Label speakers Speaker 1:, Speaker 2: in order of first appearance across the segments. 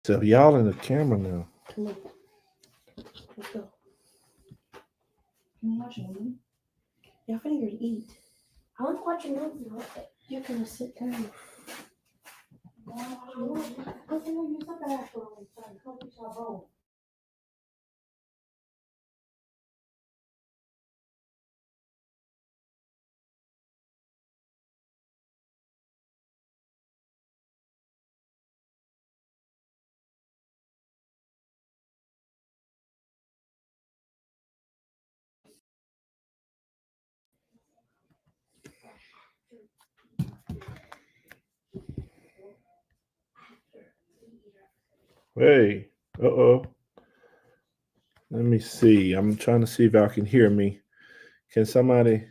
Speaker 1: So y'all in the camera now.
Speaker 2: Come on, let's go. Can you watch a movie? Y'all finna go to eat. I want to watch a movie. You're gonna sit down. Okay, no, use the bathroom. Come get your bowl.
Speaker 1: Hey, uh-oh. Let me see. I'm trying to see if y'all can hear me. Can somebody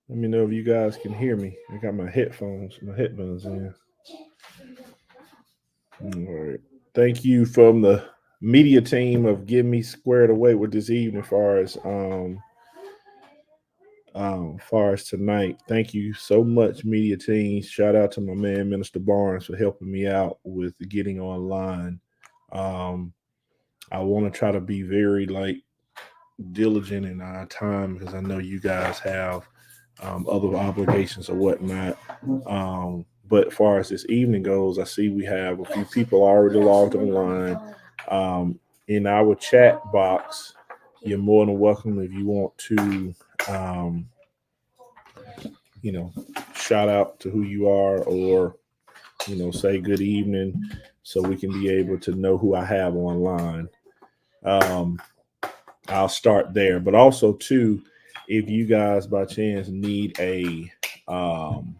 Speaker 1: let me know if you guys can hear me? I got my headphones in. All right. Thank you from the media team of getting me squared away with this evening far as tonight. Thank you so much, media team. Shout out to my man Minister Barnes for helping me out with getting online. Um I want to try to be very diligent in our time because I know you guys have other obligations or whatnot. But as far as this evening goes, I see we have a few people already logged online. Um, in our chat box, you're more than welcome if you want to, um, you know, shout out to who you are or, say good evening so we can be able to know who I have online. Um, I'll start there. But also, too, if you guys by chance need um,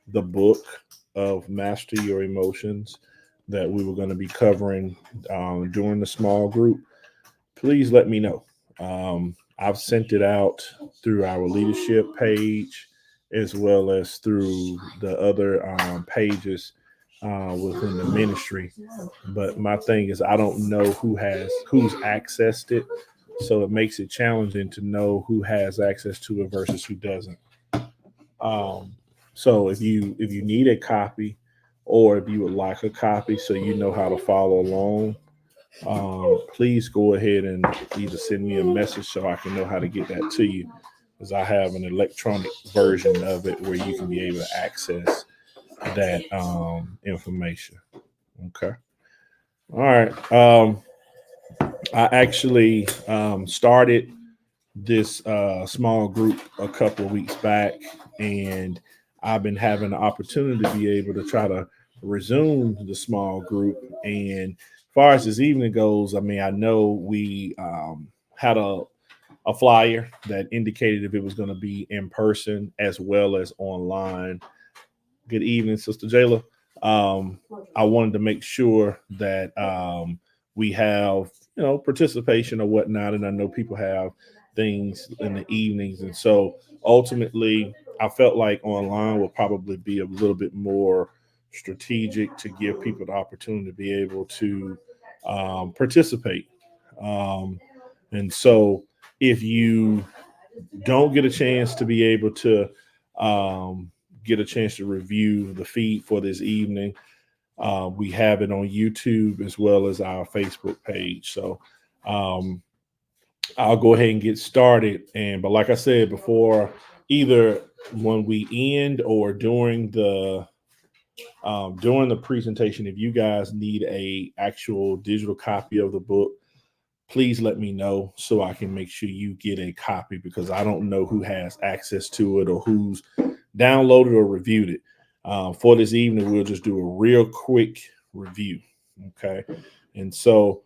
Speaker 1: the book of Master Your Emotions that we were going to be covering during the small group, please let me know. I've sent it out through our leadership page as well as through the other pages within the ministry. But my thing is, I don't know who's accessed it, so it makes it challenging to know who has access to it versus who doesn't. Um, so if you need a copy, or if you would like a copy, so you know how to follow along, please go ahead and either send me a message so I can know how to get that to you, because I have an electronic version of it where you can be able to access that information. Okay. All right. I actually started this small group a couple of weeks back, and I've been having the opportunity to be able to try to resume the small group. And as far as this evening goes, I mean, I know we had a flyer that indicated if it was going to be in person as well as online. Good evening, Sister Jayla. I wanted to make sure that we have, participation or whatnot, and I know people have things in the evenings, and so ultimately, I felt like online will probably be a little bit more strategic to give people the opportunity to be able to participate. Um, and so, if you don't get a chance to be able to um, get a chance to review the feed for this evening, we have it on YouTube as well as our Facebook page. So um, I'll go ahead and get started. But like I said before, either when we end or during the presentation, if you guys need a actual digital copy of the book, please let me know so I can make sure you get a copy, because I don't know who has access to it or who's downloaded or reviewed it. For this evening, we'll just do a real quick review. Okay. And so,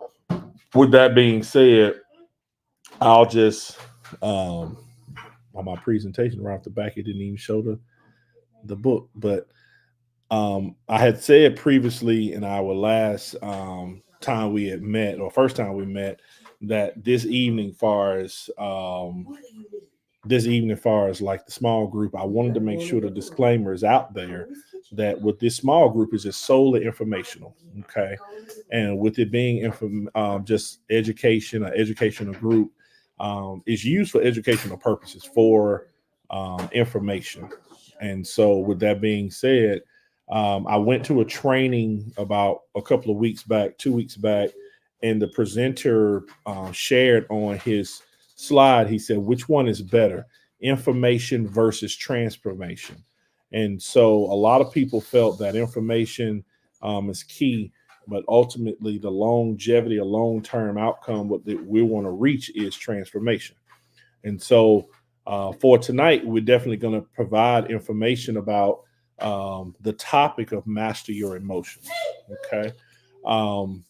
Speaker 1: with that being said, I'll just, um, on my presentation right off the back, it didn't even show the book. But I had said previously in our last time we had met, or first time we met, that this evening, far as like the small group, I wanted to make sure the disclaimer is out there that with this small group is just solely informational. Okay. And with it being just education, an educational group, is used for educational purposes for information. And so, with that being said, I went to a training about a couple of weeks back, 2 weeks back, and the presenter shared on his slide. He said, "Which one is better, information versus transformation?" And so a lot of people felt that information is key, but ultimately the longevity, a long-term outcome, what that we want to reach is transformation. And so for tonight, we're definitely going to provide information about the topic of master your emotions. Okay. Um,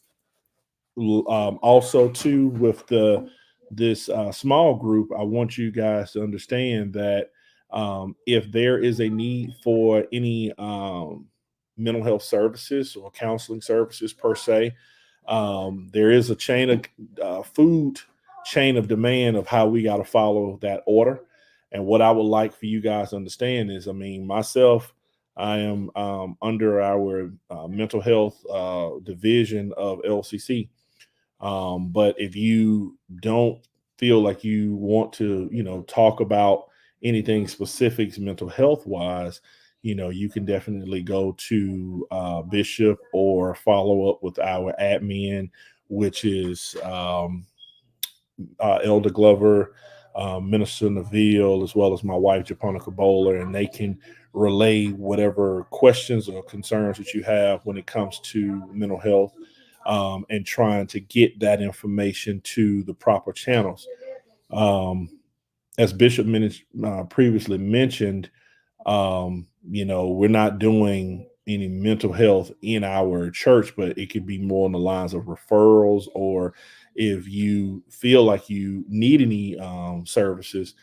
Speaker 1: Also, too, with the this small group, I want you guys to understand that if there is a need for any mental health services or counseling services per se, there is a chain of food chain of demand of how we got to follow that order. And what I would like for you guys to understand is, I mean, myself, I am under our mental health division of LCC. But if you don't feel like you want to, talk about anything specifics mental health wise, you can definitely go to Bishop or follow up with our admin, which is Elder Glover, Minister Neville, as well as my wife, Japonica Bowler, and they can relay whatever questions or concerns that you have when it comes to mental health, and trying to get that information to the proper channels. Um, as Bishop previously mentioned, we're not doing any mental health in our church, but it could be more on the lines of referrals, or if you feel like you need any services,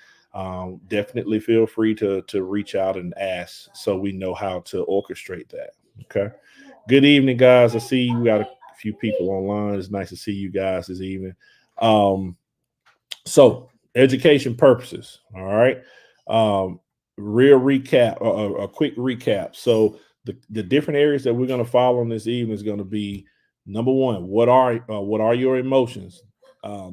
Speaker 1: definitely feel free to reach out and ask so we know how to orchestrate that. Okay. Good evening, guys. I see we got a few people online. It's nice to see you guys this evening. Um, so, education purposes. All right. Um, Real recap, a quick recap. So, the different areas that we're going to follow on this evening is going to be number one. What are your emotions?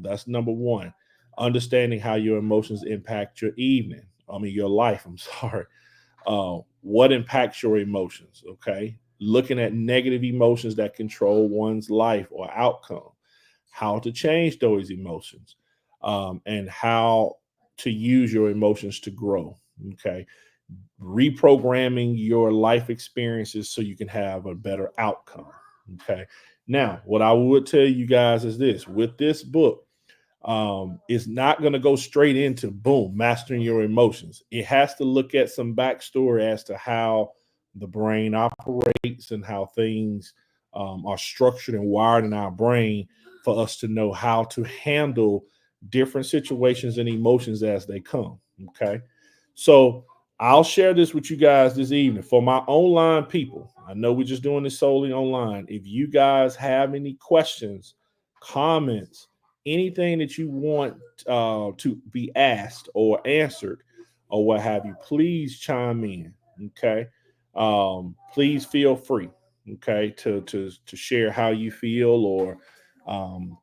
Speaker 1: That's number one. Understanding how your emotions impact your evening. I mean, your life. I'm sorry. What impacts your emotions? Okay. Looking at negative emotions that control one's life or outcome, how to change those emotions, and how to use your emotions to grow. Okay. Reprogramming your life experiences so you can have a better outcome. Okay. Now, what I would tell you guys is this: with this book, it's not going to go straight into boom, mastering your emotions. It has to look at some backstory as to how the brain operates and how things are structured and wired in our brain for us to know how to handle different situations and emotions as they come. Okay. So I'll share this with you guys this evening for my online people. I know we're just doing this solely online. If you guys have any questions, comments, anything that you want to be asked or answered or what have you, please chime in. Okay. Please feel free. Okay. To share how you feel or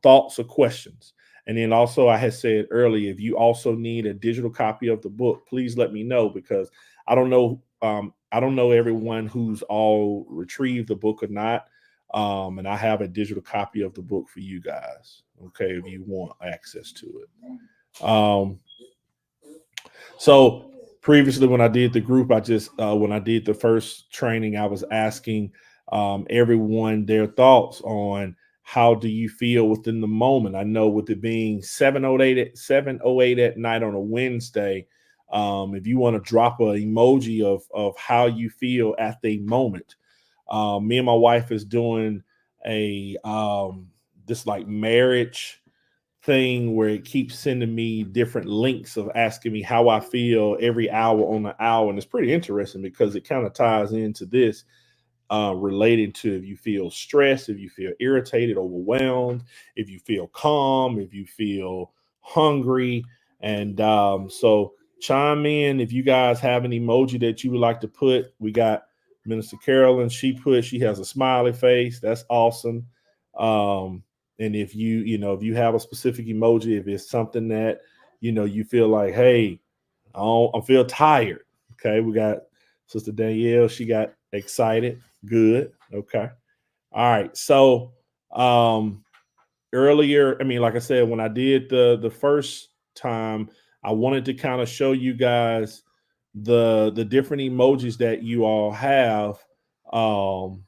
Speaker 1: thoughts or questions. And then also, I had said earlier, if you also need a digital copy of the book, please let me know because I don't know. I don't know everyone who's all retrieved the book or not. And I have a digital copy of the book for you guys. Okay, if you want access to it. So previously, when I did the group, I just when I did the first training, I was asking everyone their thoughts on how do you feel within the moment. I know with it being 7:08 at night on a Wednesday, if you want to drop an emoji of how you feel at the moment. Me and my wife is doing a this like marriage thing where it keeps sending me different links of asking me how I feel every hour on the hour. And it's pretty interesting because it kind of ties into this relating to if you feel stressed, if you feel irritated, overwhelmed, if you feel calm, if you feel hungry. And so chime in if you guys have an emoji that you would like to put. We got Minister Carolyn. She has a smiley face. That's awesome. And if if you have a specific emoji, if it's something that, you feel like, hey, I feel tired. Okay. We got Sister Danielle. She got Excited. Good. Okay. All right. So um earlier, I mean, like I said, when I did the first time, I wanted to kind of show you guys the different emojis that you all have. Um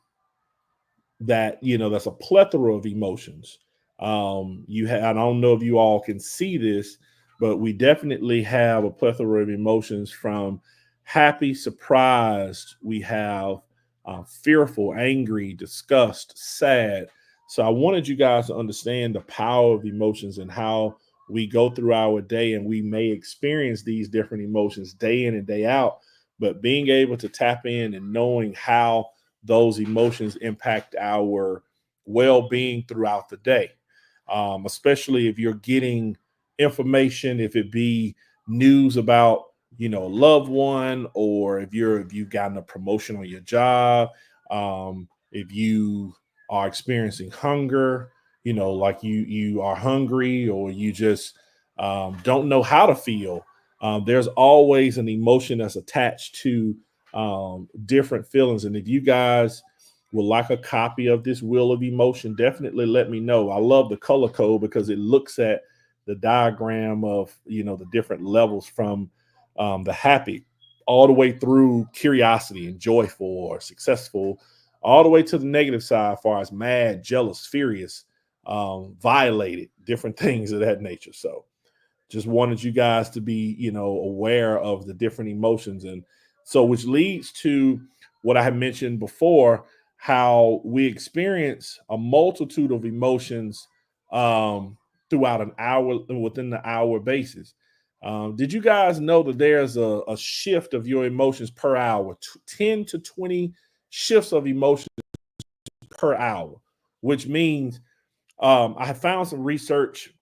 Speaker 1: that that's a plethora of emotions. You have, I don't know if you all can see this, but we definitely have a plethora of emotions, from happy, surprised, we have fearful, angry, disgust, sad. So I wanted you guys to understand the power of emotions and how we go through our day, and we may experience these different emotions day in and day out, but being able to tap in and knowing how those emotions impact our well-being throughout the day, especially if you're getting information, if it be news about a loved one, or if you've gotten a promotion on your job, if you are experiencing hunger, like you are hungry, or you just don't know how to feel. There's always an emotion that's attached to different feelings. And if you guys would like a copy of this Wheel of Emotion, definitely let me know. I love the color code because it looks at the diagram of the different levels, from the happy all the way through curiosity and joyful or successful, all the way to the negative side, as far as mad, jealous, furious, violated, different things of that nature. So just wanted you guys to be aware of the different emotions. And so, which leads to what I had mentioned before, how we experience a multitude of emotions um, throughout an hour, within the hour basis. Did you guys know that there's a shift of your emotions per hour, 10 to 20 shifts of emotions per hour, which means I have found some research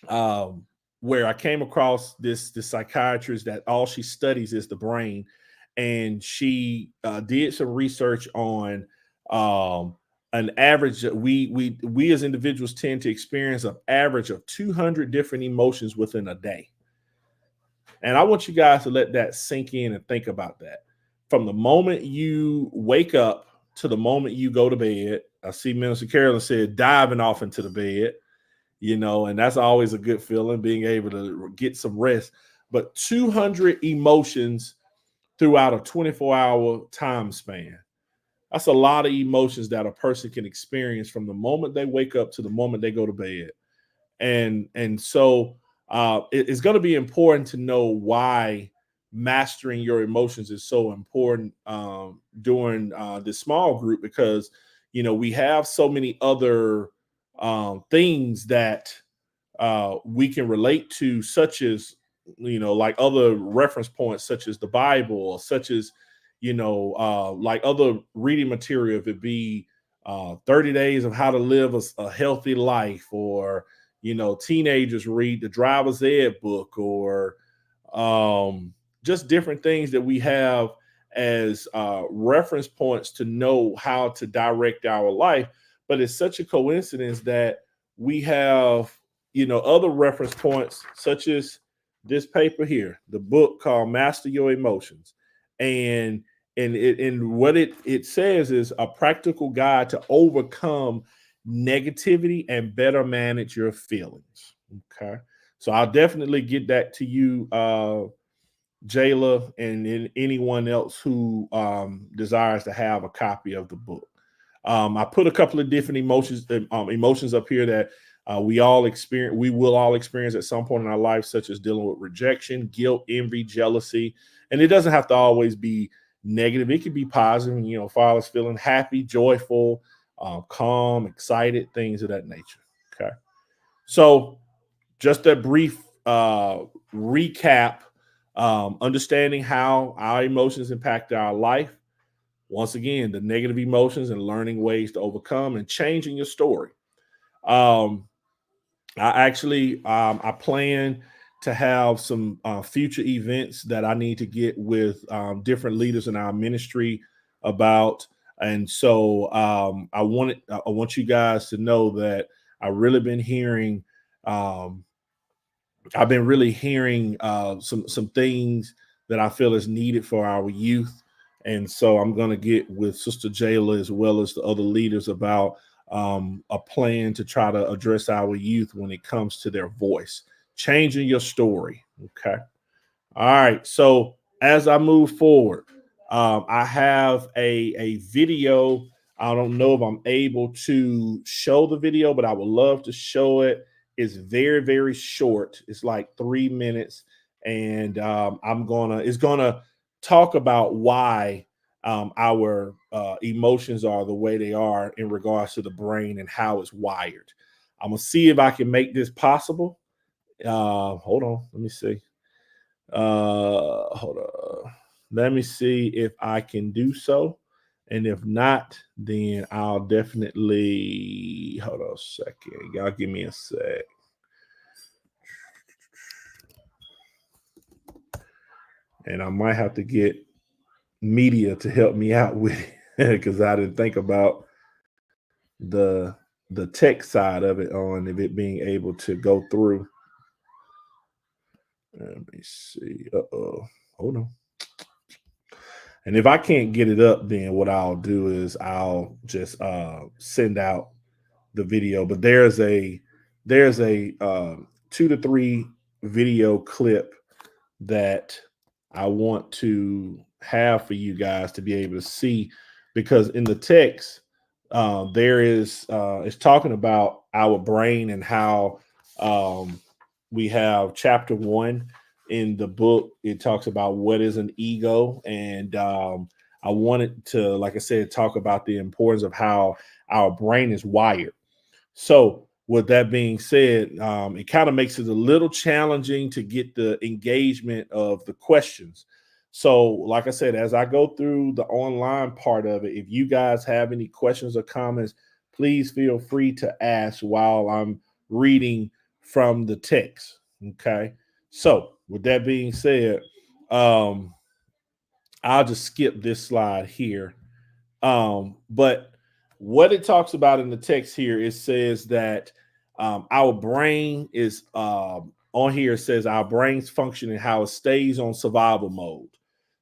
Speaker 1: um, where I came across this psychiatrist that all she studies is the brain, and she did some research on um, an average that we as individuals tend to experience an average of 200 different emotions within a day. And I want you guys to let that sink in and think about that. From the moment you wake up to the moment you go to bed, I see Minister Carolyn said diving off into the bed, and that's always a good feeling, being able to get some rest. But 200 emotions throughout a 24-hour time span. That's a lot of emotions that a person can experience from the moment they wake up to the moment they go to bed. And so it's going to be important to know why mastering your emotions is so important during this small group, because we have so many other things that we can relate to, such as like other reference points, such as the Bible, or such as like other reading material, if it be 30 days of how to live a healthy life, or teenagers read the driver's ed book, or just different things that we have as reference points to know how to direct our life. But it's such a coincidence that we have other reference points, such as this paper here, the book called Master Your Emotions. And what it says is a practical guide to overcome negativity and better manage your feelings. Okay. So I'll definitely get that to you, Jayla, and anyone else who desires to have a copy of the book. I put a couple of different emotions up here that we will all experience at some point in our life, such as dealing with rejection, guilt, envy, jealousy. And it doesn't have to always be negative. It could be positive, father's feeling happy, joyful, calm, excited, things of that nature. Okay. So just a brief recap, understanding how our emotions impact our life. Once again, the negative emotions and learning ways to overcome, and changing your story. Um, I plan to have some future events that I need to get with different leaders in our ministry about. And so I want you guys to know that I really been hearing um, I've been really hearing some things that I feel is needed for our youth. And so I'm going to get with Sister Jayla as well as the other leaders about a plan to try to address our youth when it comes to their voice, changing your story. Okay. All right. So as I move forward, I have a video. I don't know if I'm able to show the video, but I would love to show it. It's very, very short. It's like 3 minutes. And it's gonna talk about why our emotions are the way they are in regards to the brain and how it's wired. I'm gonna see if I can make this possible. Hold on, let me see. Hold on. Let me see if I can do so. And if not, then I'll definitely hold on a second. Y'all give me a sec. And I might have to get media to help me out with it because I didn't think about the the tech side of it on if it being able to go through. Let me see. Uh-oh. Hold on. And if I can't get it up, then what I'll do is I'll just send out the video. But there's a 2 to 3 video clip that I want to have for you guys to be able to see, because in the text there is it's talking about our brain and how we have chapter 1 in the book. It talks about what is an ego, and I wanted to, like I said, talk about the importance of how our brain is wired. So, with that being said, it kind of makes it a little challenging to get the engagement of the questions. So, like I said, as I go through the online part of it, if you guys have any questions or comments, please feel free to ask while I'm reading from the text. Okay. So, with that being said, um, I'll just skip this slide here. But what it talks about in the text here, it says that our brain is on here. It says our brain's function and how it stays on survival mode.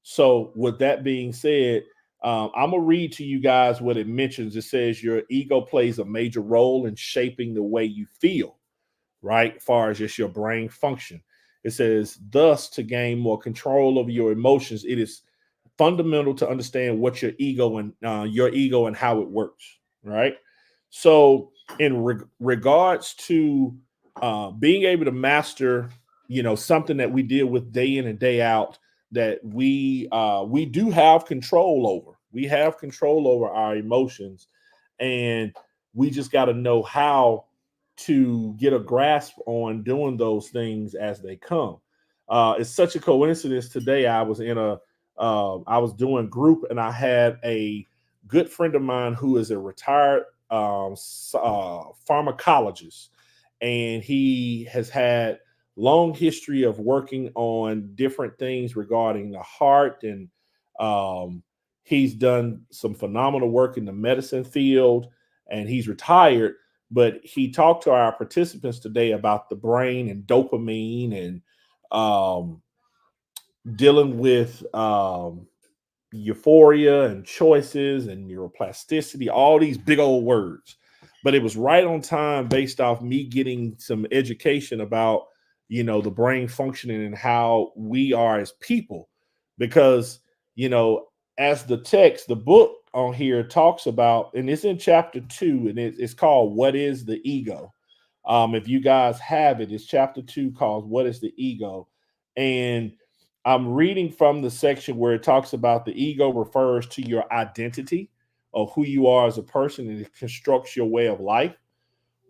Speaker 1: So, with that being said, I'm gonna read to you guys what it mentions. It says your ego plays a major role in shaping the way you feel, right? As far as just your brain function. It says, thus, to gain more control over your emotions, it is fundamental to understand what your ego and how it works, right? So, in regards to being able to master, something that we deal with day in and day out, that we do have control over. We have control over our emotions, and we just got to know how to get a grasp on doing those things as they come. It's such a coincidence. Today, I was doing group, and I had a good friend of mine who is a retired pharmacologist, and he has had long history of working on different things regarding the heart, and um, he's done some phenomenal work in the medicine field, and he's retired. But he talked to our participants today about the brain and dopamine, and um, dealing with euphoria and choices and neuroplasticity, all these big old words. But it was right on time based off me getting some education about, the brain functioning and how we are as people. Because, as the book on here talks about, and it's in chapter 2, and it's called What is the Ego? If you guys have it, it's chapter 2 called What is the Ego? And I'm reading from the section where it talks about the ego refers to your identity of who you are as a person, and it constructs your way of life.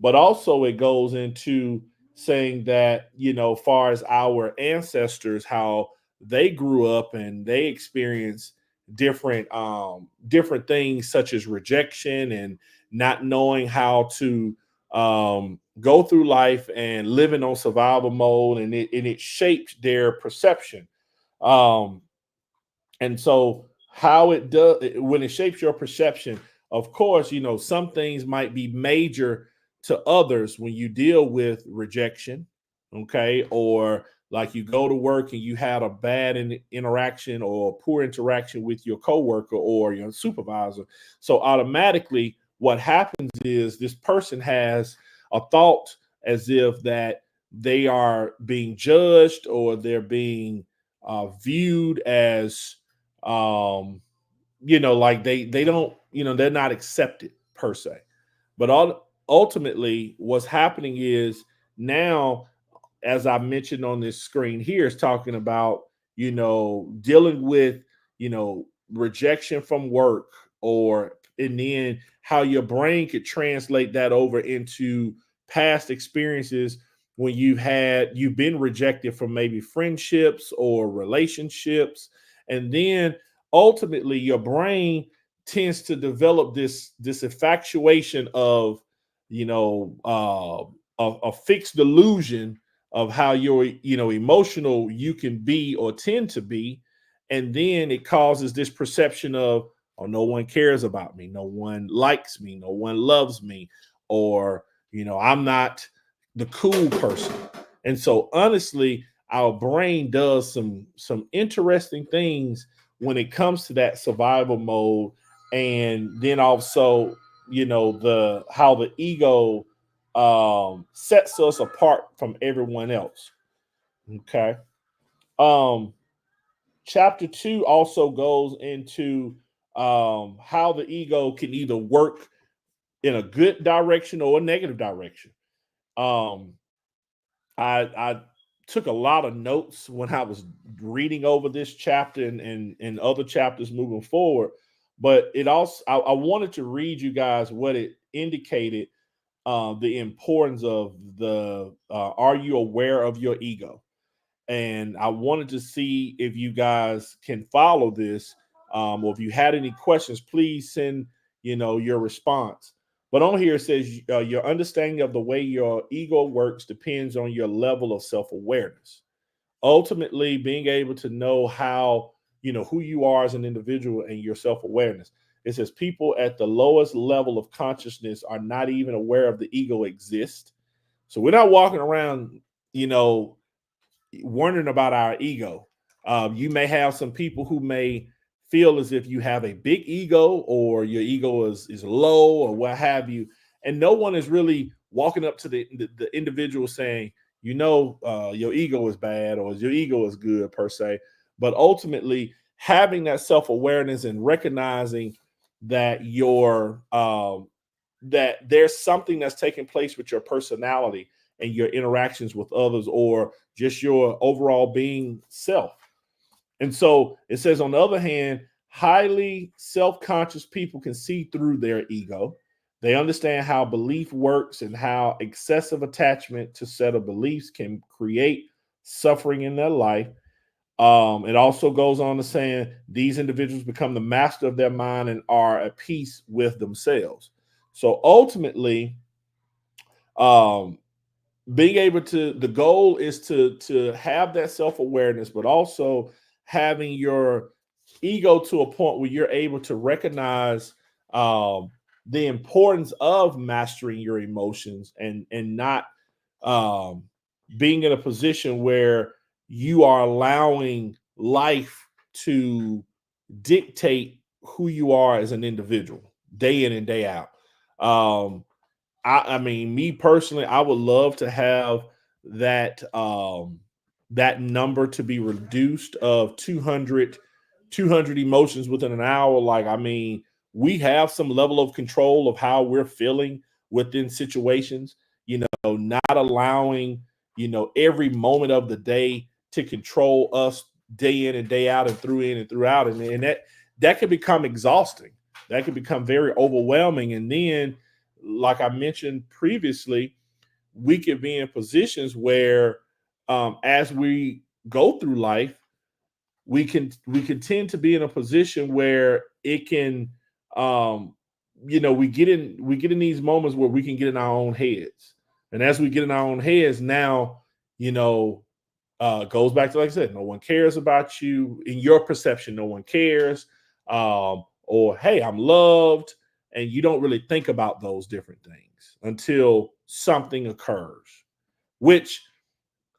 Speaker 1: But also it goes into saying that, far as our ancestors, how they grew up and they experienced different things such as rejection and not knowing how to go through life and living on survival mode, and it shaped their perception. um, and so how it does when it shapes your perception, of course, some things might be major to others when you deal with rejection, okay, or Like you go to work and you had a bad interaction or poor interaction with your coworker or your supervisor. So automatically what happens is this person has a thought as if that they are being judged or they're being viewed as um, like they don't, they're not accepted per se. But ultimately, what's happening is now, as I mentioned on this screen here, is talking about, dealing with, rejection from work, or, and then how your brain could translate that over into past experiences when you've been rejected from maybe friendships or relationships. And then ultimately your brain tends to develop this infatuation of, a fixed delusion of how you're, emotional you can be or tend to be. And then it causes this perception of, oh, no one cares about me, no one likes me, no one loves me, or, I'm not the cool person. And so honestly, our brain does some interesting things when it comes to that survival mode. And then also, the how the ego sets us apart from everyone else. Okay. um Chapter 2 also goes into how the ego can either work in a good direction or a negative direction. um I took a lot of notes when I was reading over this chapter and other chapters moving forward. But it also, I wanted to read you guys what it indicated, the importance of the are you aware of your ego? And I wanted to see if you guys can follow this, or if you had any questions, please send your response. But on here it says your understanding of the way your ego works depends on your level of self awareness. Ultimately, being able to know how who you are as an individual and your self awareness. It says people at the lowest level of consciousness are not even aware of the ego exists. So we're not walking around, you know, wondering about our ego. You may have some people who may feel as if you have a big ego or your ego is low or what have you, and no one is really walking up to the individual saying, your ego is bad or your ego is good per se. But ultimately, having that self awareness and recognizing that that there's something that's taking place with your personality and your interactions with others, or just your overall being self. And so it says, on the other hand, highly self conscious people can see through their ego. They understand how belief works and how excessive attachment to set of beliefs can create suffering in their life. It also goes on to saying these individuals become the master of their mind and are at peace with themselves. So ultimately, um, being able to, the goal is to have that self-awareness, but also having your ego to a point where you're able to recognize um, the importance of mastering your emotions, and not um, being in a position where you are allowing life to dictate who you are as an individual day in and day out. I mean, me personally, I would love to have that that number to be reduced of 200 emotions within an hour. Like, I mean, we have some level of control of how we're feeling within situations, not allowing, every moment of the day to control us day in and day out and through in and throughout. And that can become exhausting. That can become very overwhelming. And then, like I mentioned previously, we could be in positions where, as we go through life, we can tend to be in a position where it can, um, we get in these moments where we can get in our own heads, and as we get in our own heads, now, you know, goes back to, like I said, no one cares about you in your perception. No one cares, or hey, I'm loved, and you don't really think about those different things until something occurs, which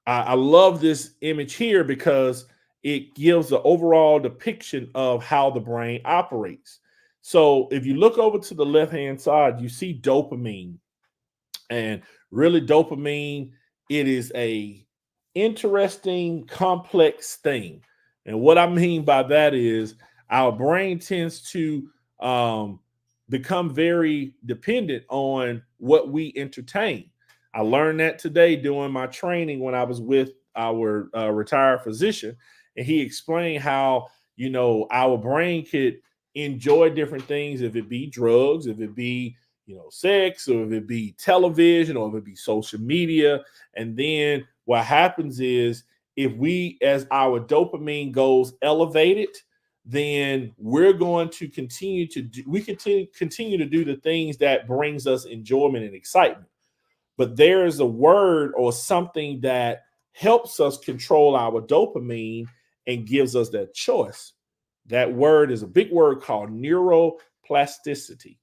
Speaker 1: I love this image here because it gives the overall depiction of how the brain operates. So if you look over to the left hand side, you see dopamine, and really dopamine, it is a interesting complex thing. And what I mean by that is our brain tends to um, become very dependent on what we entertain. I learned that today doing my training when I was with our retired physician, and he explained how, our brain could enjoy different things, if it be drugs, if it be, sex, or if it be television, or if it be social media. And then what happens is, if we, as our dopamine goes elevated, then we're going to continue to do, we continue to do the things that brings us enjoyment and excitement. But there is a word or something that helps us control our dopamine and gives us that choice. That word is a big word called neuroplasticity.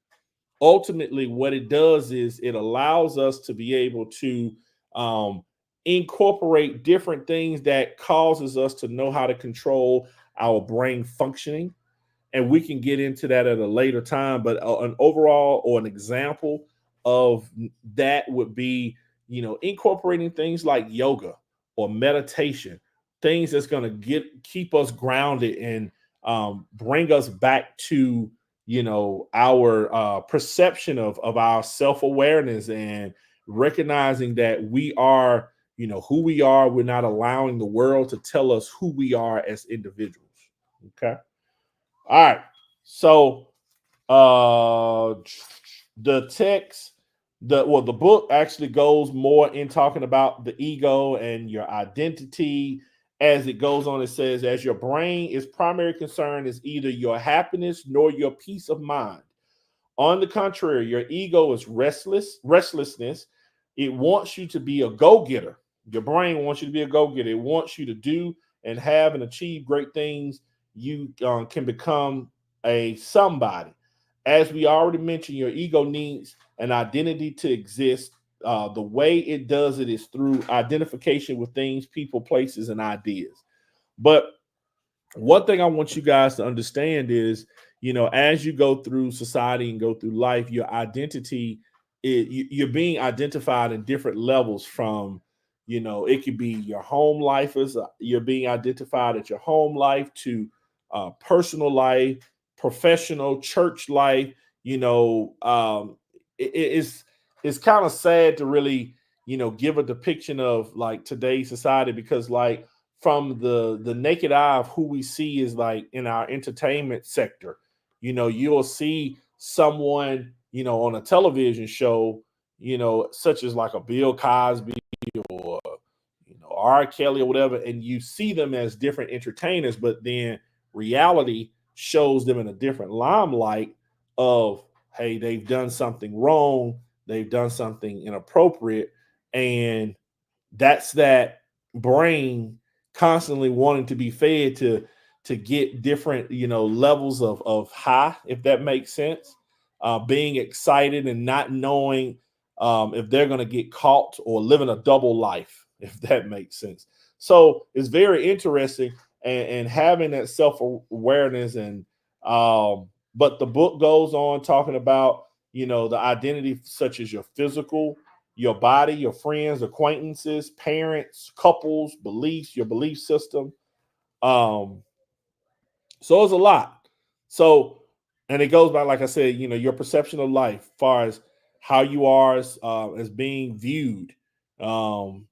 Speaker 1: Ultimately, what it does is it allows us to be able to um, incorporate different things that causes us to know how to control our brain functioning, and we can get into that at a later time. But an overall or an example of that would be, incorporating things like yoga or meditation, things that's going to keep us grounded and bring us back to, our perception of our self-awareness, and recognizing that we are, who we are. We're not allowing the world to tell us who we are as individuals. Okay. All right. So the text, the book actually goes more in talking about the ego and your identity. As it goes on, it says, as your brain is primary concern is either your happiness nor your peace of mind. On the contrary, your ego is restlessness. It wants you to be a go-getter. Your brain wants you to be a go-getter. It wants you to do and have and achieve great things. You can become a somebody. As we already mentioned, your ego needs an identity to exist. The way it does it is through identification with things, people, places, and ideas. But one thing I want you guys to understand is, as you go through society and go through life, your identity, you're being identified in different levels. From, it could be your home life, as you're being identified at your home life, to personal life, professional, church life. You know, it's kind of sad to really, give a depiction of like today's society, because like, from the naked eye of who we see is like in our entertainment sector, you'll see someone, on a television show, such as like a Bill Cosby or, R. Kelly or whatever, and you see them as different entertainers, but then reality shows them in a different limelight of, hey, they've done something wrong, they've done something inappropriate. And that's that brain constantly wanting to be fed to get different, levels of high, if that makes sense. Being excited and not knowing if they're going to get caught, or living a double life, if that makes sense. So it's very interesting, and having that self-awareness. And but the book goes on talking about, the identity, such as your physical, your body, your friends, acquaintances, parents, couples, beliefs, your belief system. Um, so it's a lot. So, and it goes by, like I said, your perception of life, as far as how you are as being viewed. Um,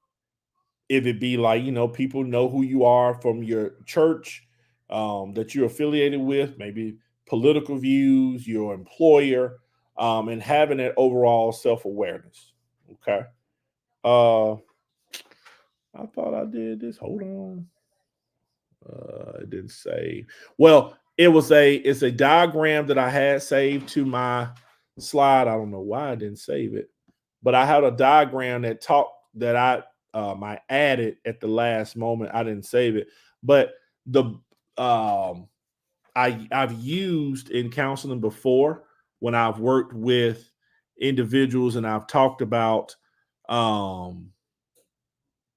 Speaker 1: if it be like, people know who you are from your church, that you're affiliated with, maybe political views, your employer, and having that overall self awareness. Okay. Uh, I thought I did this. Hold on. It didn't save. Well, it's a diagram that I had saved to my slide. I don't know why I didn't save it, but I had a diagram that I added at the last moment. I didn't save it, but the um I've used in counseling before, when I've worked with individuals, and I've talked about um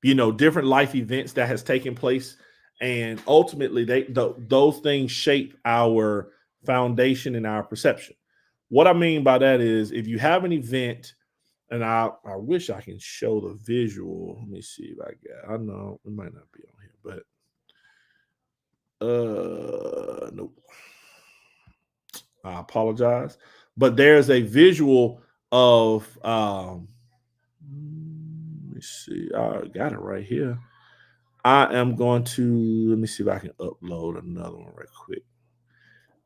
Speaker 1: different life events that has taken place, and ultimately those things shape our foundation and our perception. What I mean by that is, if you have an event, and I wish I can show the visual. Let me see if I got. I know it might not be on here, but nope. I apologize, but there's a visual of let me see. I got it right here. I am going to let me see if I can upload another one right quick.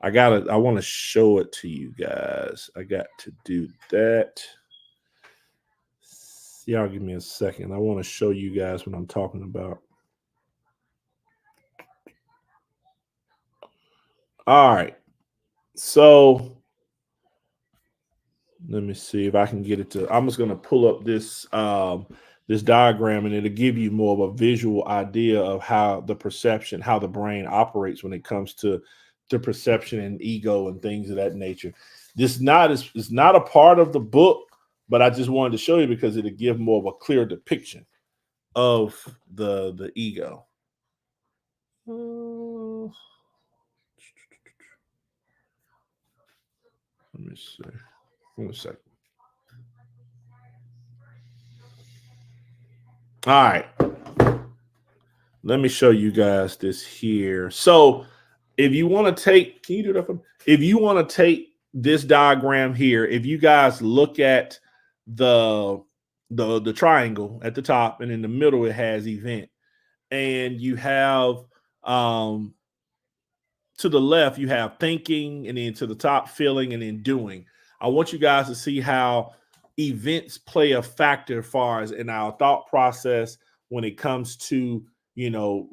Speaker 1: I want to show it to you guys. I got to do that. Y'all give me a second. I want to show you guys what I'm talking about. All right. So let me see if I can get it to. I'm just going to pull up this diagram, and it'll give you more of a visual idea of how the brain operates when it comes to the perception and ego and things of that nature. It's not a part of the book, but I just wanted to show you because it'll give more of a clear depiction of the ego. Let me see. One second. All right. Let me show you guys this here. So if you want to take, can you do that for me? If you want to take this diagram here, if you guys look at the triangle at the top, and in the middle it has event, and you have to the left you have thinking, and then to the top feeling, and then doing. I want you guys to see how events play a factor as far as in our thought process when it comes to your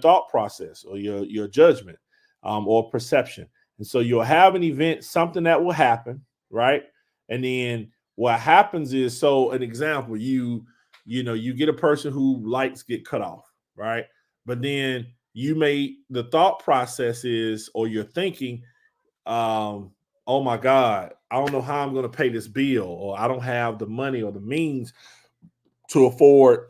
Speaker 1: thought process or your judgment or perception. And so you'll have an event, something that will happen, right? And then what happens is, so an example, you get a person who lights get cut off, right? But then the thought process is, or you're thinking, oh my God, I don't know how I'm going to pay this bill, or I don't have the money or the means to afford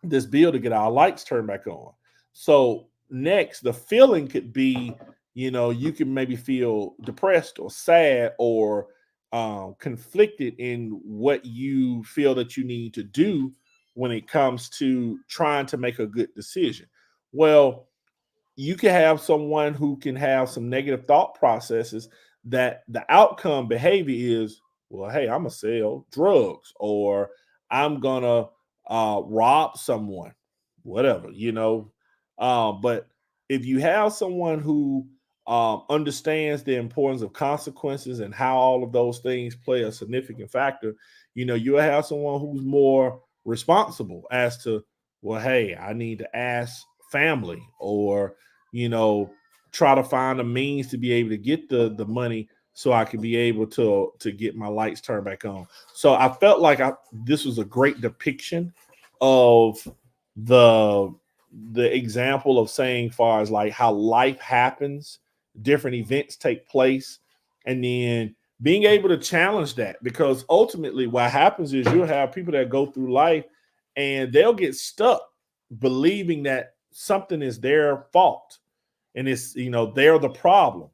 Speaker 1: this bill to get our lights turned back on. So next, the feeling could be, you can maybe feel depressed or sad or conflicted in what you feel that you need to do when it comes to trying to make a good decision. Well, you can have someone who can have some negative thought processes that the outcome behavior is, well, hey, I'm gonna sell drugs, or I'm gonna rob someone, whatever, but if you have someone who understands the importance of consequences and how all of those things play a significant factor, you'll have someone who's more responsible as to, well, hey, I need to ask family, or try to find a means to be able to get the money so I could be able to get my lights turned back on. So I felt like this was a great depiction of the example of saying, far as like how life happens, different events take place, and then being able to challenge that, because ultimately what happens is you'll have people that go through life and they'll get stuck believing that something is their fault, and it's they're the problem.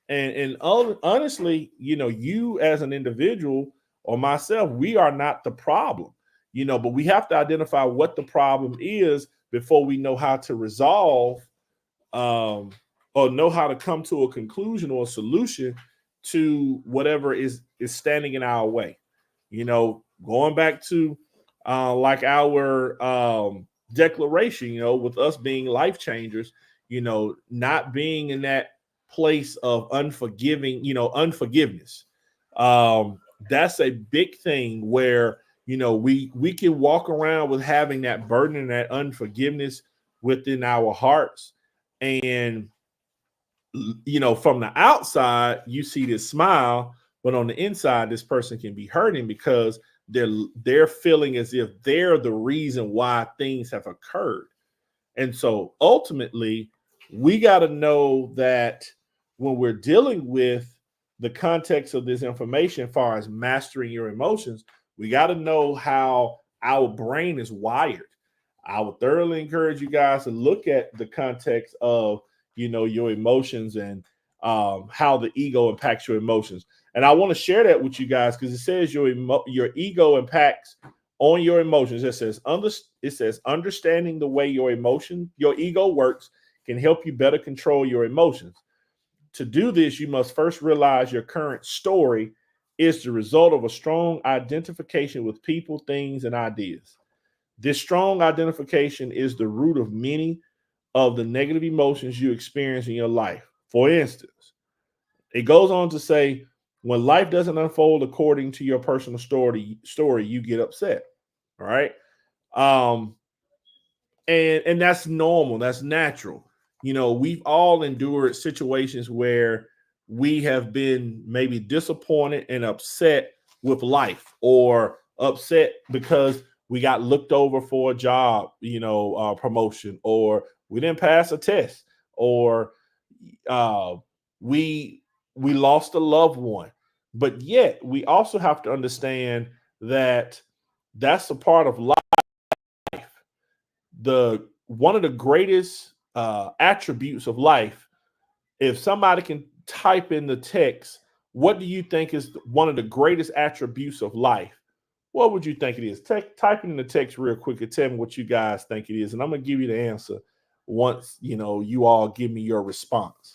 Speaker 1: And honestly, you as an individual or myself, we are not the problem, but we have to identify what the problem is before we know how to resolve, um, or know how to come to a conclusion or a solution to whatever is standing in our way. Going back to like our declaration, with us being life changers, not being in that place of unforgiveness. That's a big thing where, we can walk around with having that burden and that unforgiveness within our hearts. And, from the outside, you see this smile, but on the inside, this person can be hurting because they're feeling as if they're the reason why things have occurred. And so ultimately, we got to know that when we're dealing with the context of this information, as far as mastering your emotions, we got to know how our brain is wired. I would thoroughly encourage you guys to look at the context of, your emotions and how the ego impacts your emotions. And I want to share that with you guys because it says your ego impacts on your emotions. It says understanding the way your ego works can help you better control your emotions. To do this, you must first realize your current story is the result of a strong identification with people, things, and ideas. This strong identification is the root of many of the negative emotions you experience in your life. For instance, it goes on to say, when life doesn't unfold according to your personal story, you get upset. All right. Um, and that's normal, that's natural. We've all endured situations where we have been maybe disappointed and upset with life, or upset because we got looked over for a job, promotion, or we didn't pass a test, or uh, we we lost a loved one. But yet we also have to understand that that's a part of life. The One of the greatest attributes of life, if somebody can type in the text, what do you think is one of the greatest attributes of life? What would you think it is? Type it in the text real quick and tell me what you guys think it is, and I'm gonna give you the answer once you all give me your response.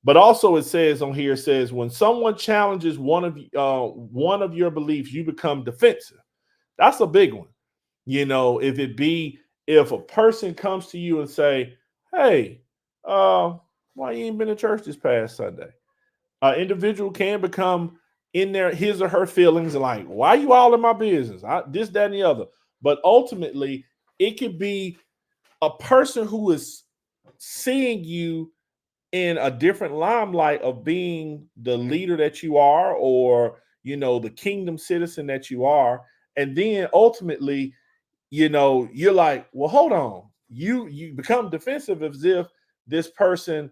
Speaker 1: But also, it says on here, it says when someone challenges one of your beliefs, you become defensive. That's a big one. If a person comes to you and say, "Hey, why you ain't been to church this past Sunday?" An individual can become in there his or her feelings and like, "Why you all in my business? This, that, and the other." But ultimately, it could be a person who is seeing you in a different limelight of being the leader that you are, or the kingdom citizen that you are, and then ultimately, you're like, well, hold on. You become defensive as if this person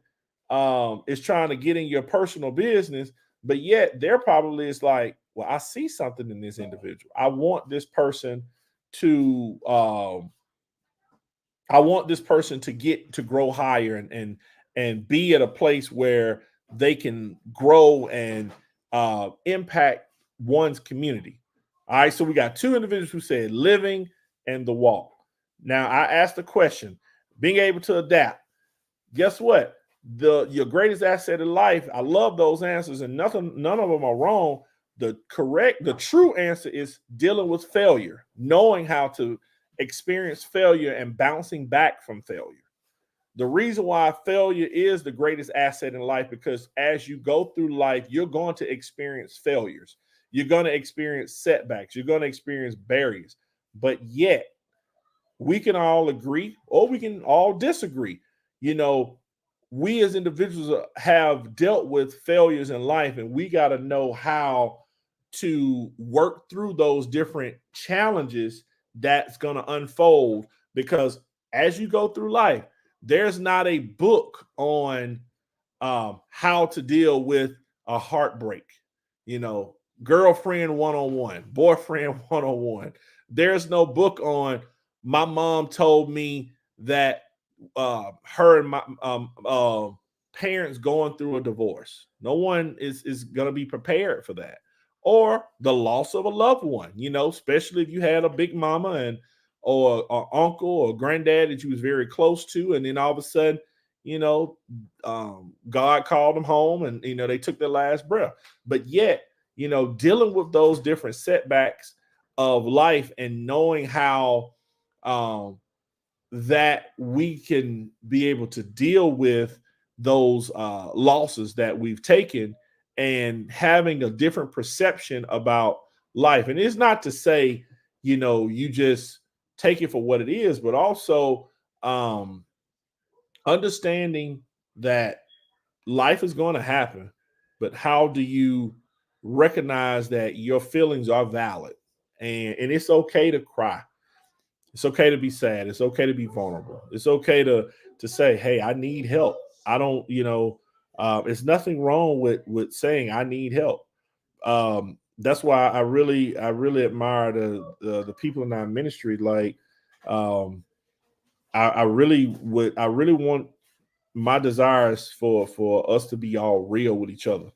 Speaker 1: is trying to get in your personal business, but yet they're probably is like, well, I see something in this individual. To I want this person to get to grow higher, and be at a place where they can grow and impact one's community. All right, so we got two individuals who said living and the walk. Now I asked the question, being able to adapt. Guess what? Your greatest asset in life. I love those answers, and none of them are wrong. The true answer is dealing with failure, knowing how to experience failure and bouncing back from failure. The reason why failure is the greatest asset in life, because as you go through life, you're going to experience failures. You're going to experience setbacks. You're going to experience barriers. But yet, we can all agree or we can all disagree. You know, we as individuals have dealt with failures in life, and we got to know how to work through those different challenges that's going to unfold. Because as you go through life, there's not a book on how to deal with a heartbreak, you know, girlfriend 101, boyfriend 101. There's no book on my mom told me that her and my parents going through a divorce. No one is going to be prepared for that. Or the loss of a loved one, you know, especially if you had a big mama and or uncle or granddad that you was very close to, and then all of a sudden, you know, God called them home, and they took their last breath. But yet, dealing with those different setbacks of life and knowing how um, that we can be able to deal with those losses that we've taken, and having a different perception about life. And it's not to say, you just take it for what it is, but also um, understanding that life is going to happen, but how do you recognize that your feelings are valid, and it's okay to cry, it's okay to be sad, it's okay to be vulnerable, it's okay to say, hey, I need help. I don't, it's nothing wrong with saying I need help. that's why I really admire the people in our ministry. Like, um, I really want my desires for us to be all real with each other.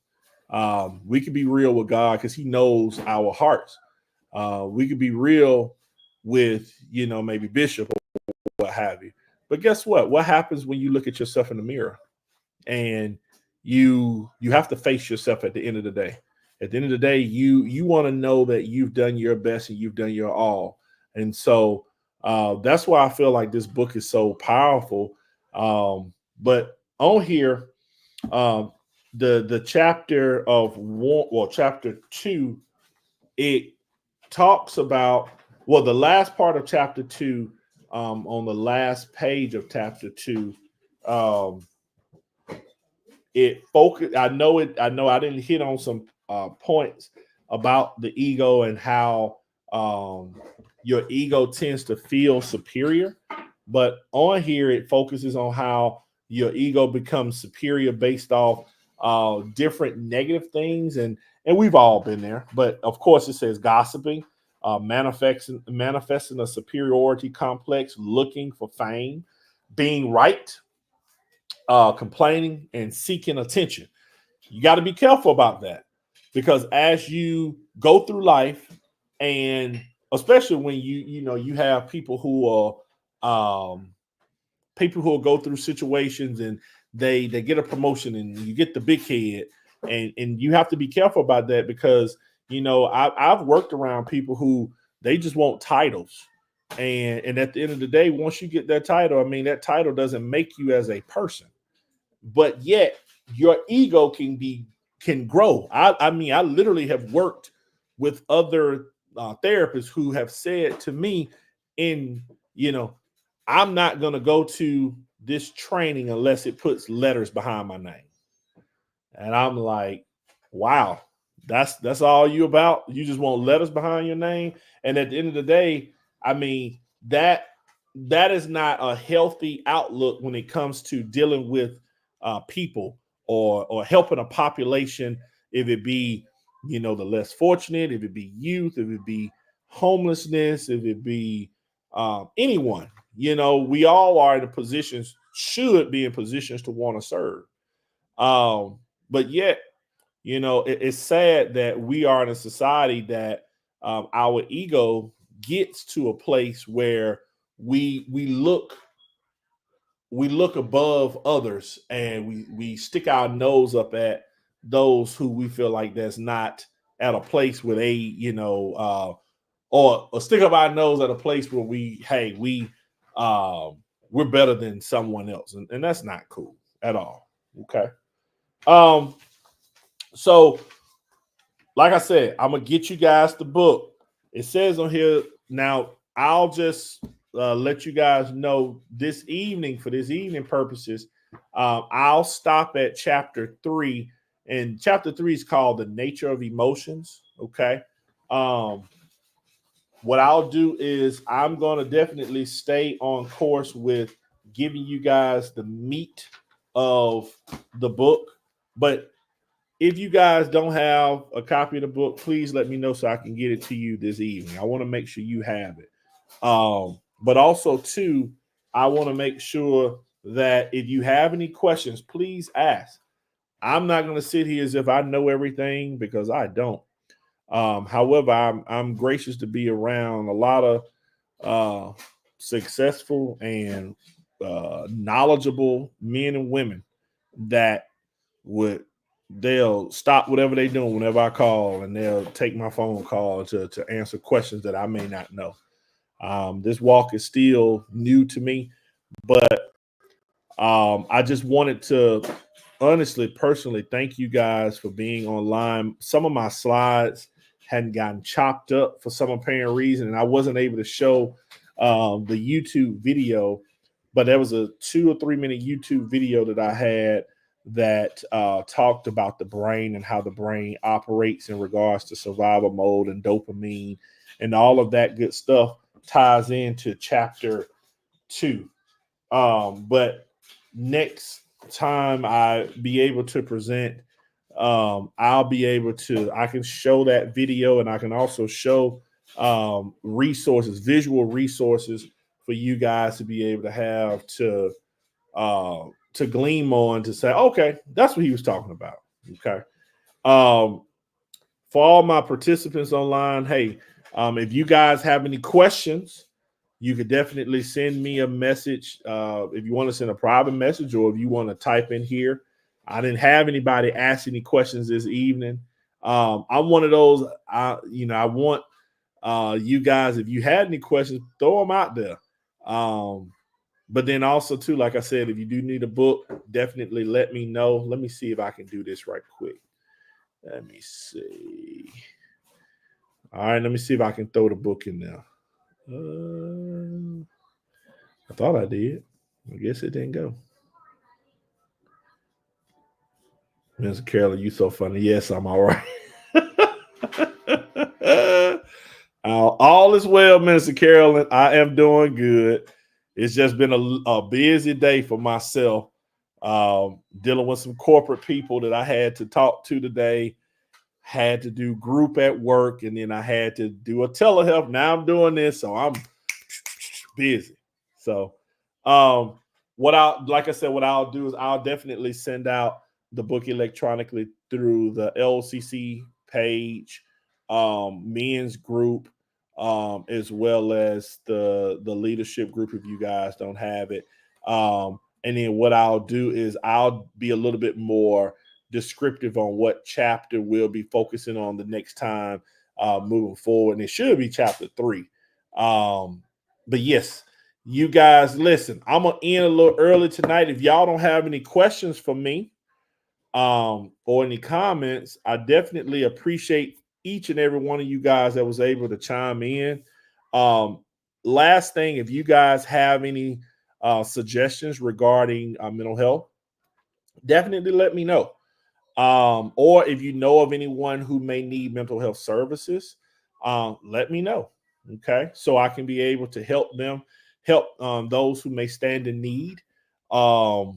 Speaker 1: We could be real with God because He knows our hearts. We could be real with maybe Bishop or what have you. But guess what? What happens when you look at yourself in the mirror and you have to face yourself at the end of the day? At the end of the day, you want to know that you've done your best and you've done your all. And so that's why I feel like this book is so powerful. But on here, um, the chapter of one, well, chapter two, it talks about, well, the last part of chapter two, on the last page of chapter two, um, it focus. I know I didn't hit on some points about the ego and how um, your ego tends to feel superior, but on here it focuses on how your ego becomes superior based off different negative things, and we've all been there. But of course, it says gossiping, manifesting a superiority complex, looking for fame, being right, complaining, and seeking attention. You got to be careful about that, because as you go through life, and especially when you have people who will go through situations, and they get a promotion and you get the big head, and you have to be careful about that, because I've worked around people who they just want titles, and at the end of the day, once you get that title, I mean, that title doesn't make you as a person, but yet your ego can grow. I mean, I literally have worked with other therapists who have said to me, in you know, I'm not going to go to this training unless it puts letters behind my name. And I'm like, wow, that's all you about? You just want letters behind your name? And at the end of the day, I mean, that is not a healthy outlook when it comes to dealing with people, or helping a population, if it be the less fortunate, if it be youth, if it be homelessness, if it be anyone. We all are in positions, should be in positions to want to serve. um, but yet, it's sad that we are in a society that our ego gets to a place where we look above others, and we stick our nose up at those who we feel like that's not at a place where they or stick up our nose at a place where um we're better than someone else, and that's not cool at all. Okay. um so, like I said, I'm gonna get you guys the book. It says on here now. I'll just let you guys know this evening, for this evening purposes. I'll stop at chapter three, and chapter three is called "The Nature of Emotions." Okay. Um, what I'll do is I'm gonna definitely stay on course with giving you guys the meat of the book, but if you guys don't have a copy of the book, please let me know so I can get it to you this evening. I want to make sure you have it. But also, too, I want to make sure that if you have any questions, please ask. I'm not going to sit here as if I know everything, because I don't. However, I'm gracious to be around a lot of uh, successful and knowledgeable men and women that would they'll stop whatever they're doing whenever I call, and they'll take my phone call to answer questions that I may not know. This walk is still new to me, but I just wanted to honestly, personally, thank you guys for being online. Some of my slides hadn't gotten chopped up for some apparent reason, and I wasn't able to show the YouTube video, but there was a 2 or 3 minute YouTube video that I had that talked about the brain and how the brain operates in regards to survival mode and dopamine, and all of that good stuff ties into chapter two. But next time I be able to present, I'll be able to, I can show that video, and I can also show resources, visual resources for you guys to be able to have to gleam on to say, okay, that's what he was talking about. Okay. Um, for all my participants online, hey, if you guys have any questions, you could definitely send me a message. If you want to send a private message, or if you want to type in here. I didn't have anybody ask any questions this evening. I'm one of those. I want you guys, if you had any questions, throw them out there. But then also too, like I said, if you do need a book, definitely let me know. Let me see if I can do this right quick. Let me see. All right, let me see if I can throw the book in there. I thought I did. I guess it didn't go. Mr. Carolyn, you so funny. Yes, I'm all right. All is well, Minister Carolyn. I am doing good. It's just been a busy day for myself, dealing with some corporate people that I had to talk to today. Had to do group at work, and then I had to do a telehealth. Now I'm doing this, so I'm busy. So, like I said, what I'll do is I'll definitely send out the book electronically through the LCC page, men's group, as well as the leadership group if you guys don't have it. And then what I'll do is I'll be a little bit more descriptive on what chapter we'll be focusing on the next time moving forward. And it should be chapter 3. But yes, you guys, listen, I'm going to end a little early tonight. If y'all don't have any questions for me or any comments, I definitely appreciate each and every one of you guys that was able to chime in. Last thing, if you guys have any suggestions regarding mental health, definitely let me know. Or if you know of anyone who may need mental health services, let me know. Okay. So I can be able to help them, help those who may stand in need. I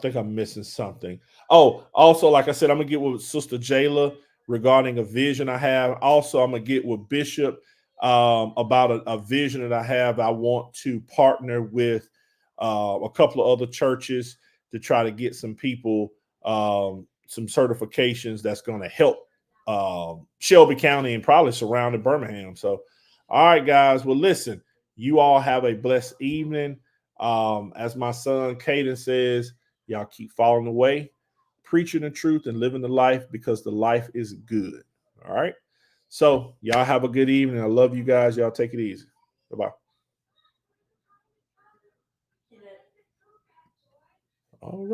Speaker 1: think I'm missing something. Oh, also, like I said, I'm gonna get with Sister Jayla regarding a vision I have. Also, I'm gonna get with Bishop about a vision that I have. I want to partner with a couple of other churches to try to get some people some certifications that's going to help Shelby County and probably surrounding Birmingham. So, all right, guys. Well, listen, you all have a blessed evening. As my son Caden says, y'all keep following the way, preaching the truth and living the life because the life is good. All right. So y'all have a good evening. I love you guys. Y'all take it easy. Bye-bye. All right.